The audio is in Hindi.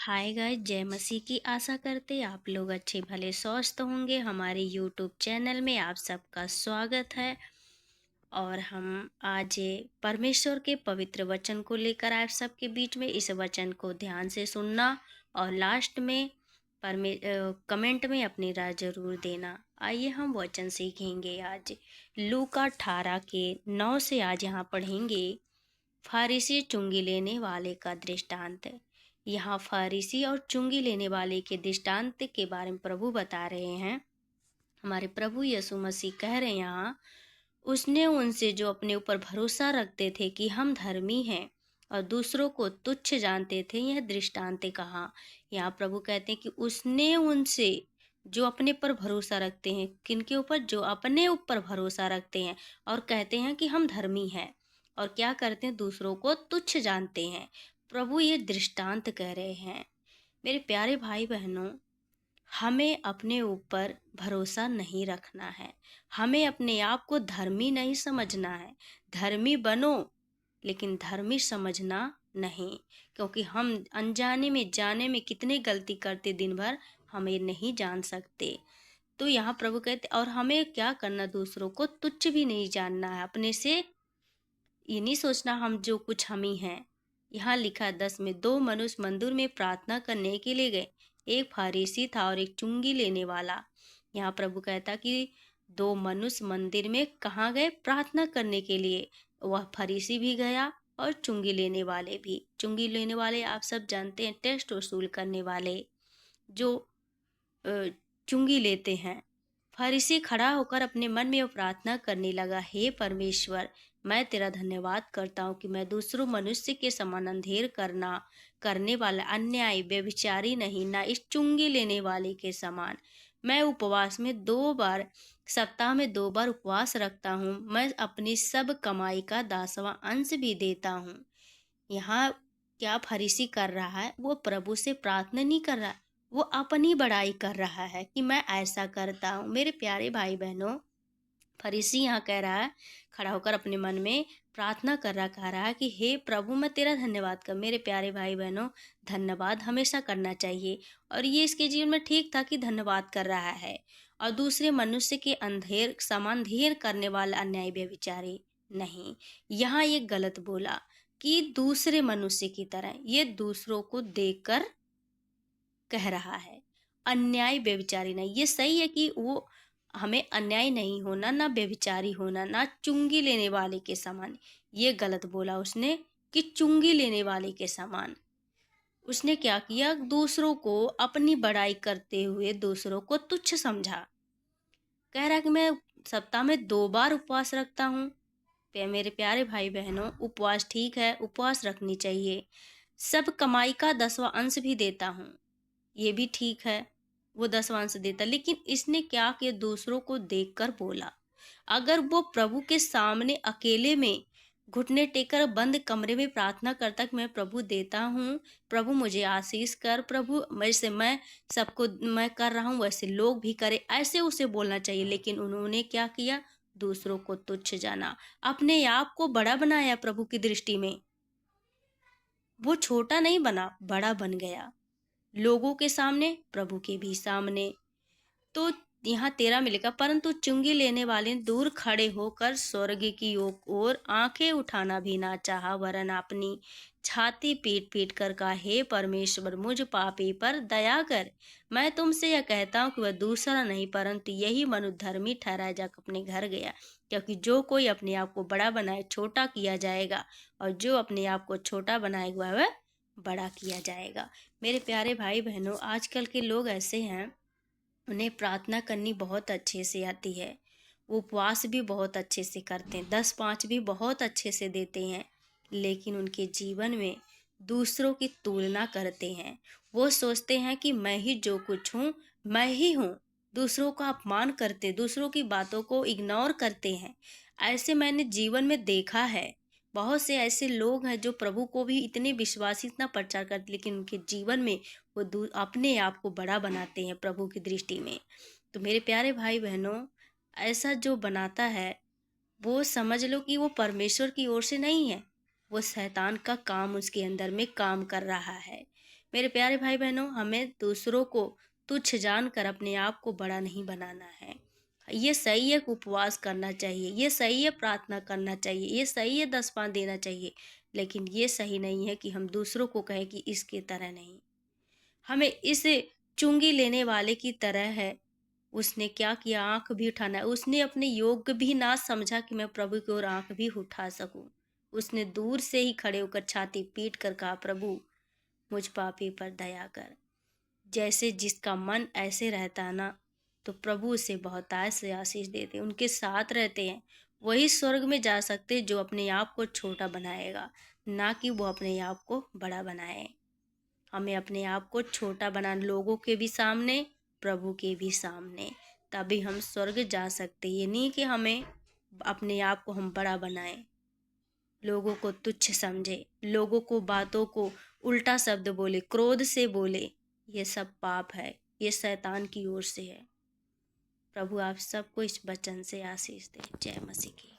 हाय गाइस, जय मसीह की। आशा करते आप लोग अच्छे भले स्वस्थ होंगे। हमारे यूट्यूब चैनल में आप सबका स्वागत है। और हम आज परमेश्वर के पवित्र वचन को लेकर आए सबके बीच में। इस वचन को ध्यान से सुनना और लास्ट में कमेंट में अपनी राय जरूर देना। आइए हम वचन सीखेंगे आज। लूका 18 के 9 से आज यहाँ पढ़ेंगे फारिसी चुंगी लेने वाले का दृष्टांत। यहाँ फारिसी और चुंगी लेने वाले के दृष्टांत के बारे में प्रभु बता रहे हैं। हमारे प्रभु यीशु मसीह कह रहे हैं यहाँ, उसने उनसे जो अपने ऊपर भरोसा रखते थे कि हम धर्मी हैं और दूसरों को तुच्छ जानते थे, यह दृष्टांत कहा। यहाँ प्रभु कहते हैं कि उसने उनसे जो अपने पर भरोसा रखते हैं, किनके ऊपर? जो अपने ऊपर भरोसा रखते हैं और कहते हैं कि हम धर्मी हैं, और क्या करते हैं? दूसरों को तुच्छ जानते हैं। प्रभु ये दृष्टांत कह रहे हैं। मेरे प्यारे भाई बहनों, हमें अपने ऊपर भरोसा नहीं रखना है। हमें अपने आप को धर्मी नहीं समझना है। धर्मी बनो, लेकिन धर्मी समझना नहीं, क्योंकि हम अनजाने में जाने में कितने गलती करते दिन भर, हमें नहीं जान सकते। तो यहाँ प्रभु कहते, और हमें क्या करना? दूसरों को तुच्छ भी नहीं जानना है। अपने से ये नहीं सोचना हम जो कुछ हम ही हैं। यहाँ लिखा 10 में, 2 मनुष्य मंदिर में प्रार्थना करने के लिए गए। एक फारीसी था और एक चुंगी लेने वाला। यहाँ प्रभु कहता कि 2 मनुष्य मंदिर में कहाँ गए? प्रार्थना करने के लिए। वह फरीसी भी गया और चुंगी लेने वाले भी। चुंगी लेने वाले आप सब जानते हैं, टेस्ट वसूल करने वाले जो चुंगी लेते हैं। फरीसी खड़ा होकर अपने मन में प्रार्थना करने लगा, हे परमेश्वर, मैं तेरा धन्यवाद करता हूँ कि मैं दूसरों मनुष्य के समान अंधेर करने वाला, अन्याय, व्यभिचारी नहीं, ना इस चुंगी लेने वाले के समान। मैं उपवास में 2 बार, सप्ताह में 2 बार उपवास रखता हूँ। मैं अपनी सब कमाई का 10वां अंश भी देता हूँ। यहाँ क्या फरीसी कर रहा है? वो प्रभु से प्रार्थना नहीं कर रहा, वो अपनी बड़ाई कर रहा है कि मैं ऐसा करता हूँ। मेरे प्यारे भाई बहनों, फरीसी यहाँ कह रहा है, खड़ा होकर अपने मन में प्रार्थना कर रहा, कह रहा है कि हे प्रभु, मैं तेरा धन्यवाद कर। मेरे प्यारे भाई बहनों, धन्यवाद हमेशा करना चाहिए, और ये इसके जीवन में ठीक था कि धन्यवाद कर रहा है। और दूसरे मनुष्य के अंधेर समान ढेर करने वाला अन्याय व्यभिचारी नहीं। यहाँ ये गलत बोला कि दूसरे मनुष्य की तरह, ये दूसरों को देखकर कह रहा है, अन्याय व्यभिचारी नहीं। ये सही है कि वो हमें अन्याय नहीं होना, ना व्यभिचारी होना, ना चुंगी लेने वाले के समान। ये गलत बोला उसने कि चुंगी लेने वाले के समान। उसने क्या किया? दूसरों को अपनी बड़ाई करते हुए दूसरों को तुच्छ समझा। कह रहा कि मैं सप्ताह में 2 बार उपवास रखता हूँ। मेरे प्यारे भाई बहनों, उपवास ठीक है, उपवास रखनी चाहिए। सब कमाई का 10वां अंश भी देता हूँ, ये भी ठीक है, वो 10वां अंश देता। लेकिन इसने क्या किया? दूसरों को देखकर बोला। अगर वो प्रभु के सामने अकेले में घुटने टेकर बंद कमरे में प्रार्थना करता कि मैं प्रभु देता हूँ, प्रभु मुझे आशीष कर, प्रभु वैसे मैं सबको मैं कर रहा हूँ, वैसे लोग भी करे, ऐसे उसे बोलना चाहिए। लेकिन उन्होंने क्या किया? दूसरों को तुच्छ जाना, अपने आप को बड़ा बनाया प्रभु की दृष्टि में। वो छोटा नहीं बना, बड़ा बन गया, लोगों के सामने, प्रभु के भी सामने। तो यहाँ 13 में लिखा, परंतु चुंगी लेने वाले दूर खड़े होकर स्वर्ग की ओर आंखें उठाना भी ना चाहा, वरन अपनी छाती पीट पीट कर कहा, हे परमेश्वर, मुझ पापी पर दया कर। मैं तुमसे यह कहता हूँ कि वह दूसरा नहीं, परंतु यही मनुष्य धर्मी ठहराया जाकर अपने घर गया। क्योंकि जो कोई अपने आप को बड़ा बनाए, छोटा किया जाएगा, और जो अपने आप को छोटा बनाएगा वह बड़ा किया जाएगा। मेरे प्यारे भाई बहनों, आजकल के लोग ऐसे हैं, उन्हें प्रार्थना करनी बहुत अच्छे से आती है, वो उपवास भी बहुत अच्छे से करते हैं, 10-5 भी बहुत अच्छे से देते हैं, लेकिन उनके जीवन में दूसरों की तुलना करते हैं। वो सोचते हैं कि मैं ही जो कुछ हूँ, मैं ही हूँ। दूसरों का अपमान करते, दूसरों की बातों को इग्नोर करते हैं। ऐसे मैंने जीवन में देखा है। बहुत से ऐसे लोग हैं जो प्रभु को भी इतने विश्वासी, इतना प्रचार करते, लेकिन उनके जीवन में वो अपने आप को बड़ा बनाते हैं प्रभु की दृष्टि में। तो मेरे प्यारे भाई बहनों, ऐसा जो बनाता है, वो समझ लो कि वो परमेश्वर की ओर से नहीं है, वो शैतान का काम उसके अंदर में काम कर रहा है। मेरे प्यारे भाई बहनों, हमें दूसरों को तुच्छ जानकर अपने आप को बड़ा नहीं बनाना है। ये सही है उपवास करना चाहिए, ये सही है प्रार्थना करना चाहिए, ये सही है 10 पाँच देना चाहिए, लेकिन ये सही नहीं है कि हम दूसरों को कहें कि इसके तरह नहीं। हमें इस चुंगी लेने वाले की तरह है। उसने क्या किया, आंख भी उठाना है। उसने अपने योग्य भी ना समझा कि मैं प्रभु की ओर आंख भी उठा सकूं। उसने दूर से ही खड़े होकर छाती पीट कर कहा, प्रभु मुझ पापी पर दया कर। जैसे जिसका मन ऐसे रहता है ना, तो प्रभु उसे बहुतायत से आशीष देते, उनके साथ रहते हैं। वही स्वर्ग में जा सकते जो अपने आप को छोटा बनाएगा, ना कि वो अपने आप को बड़ा बनाए। हमें अपने आप को छोटा बनाना, लोगों के भी सामने, प्रभु के भी सामने, तभी हम स्वर्ग जा सकते। ये नहीं कि हमें अपने आप को हम बड़ा बनाएं, लोगों को तुच्छ समझे, लोगों को बातों को उल्टा शब्द बोले, क्रोध से बोले। ये सब पाप है, ये शैतान की ओर से है। प्रभु आप सबको इस वचन से आशीष दे। जय मसीह की।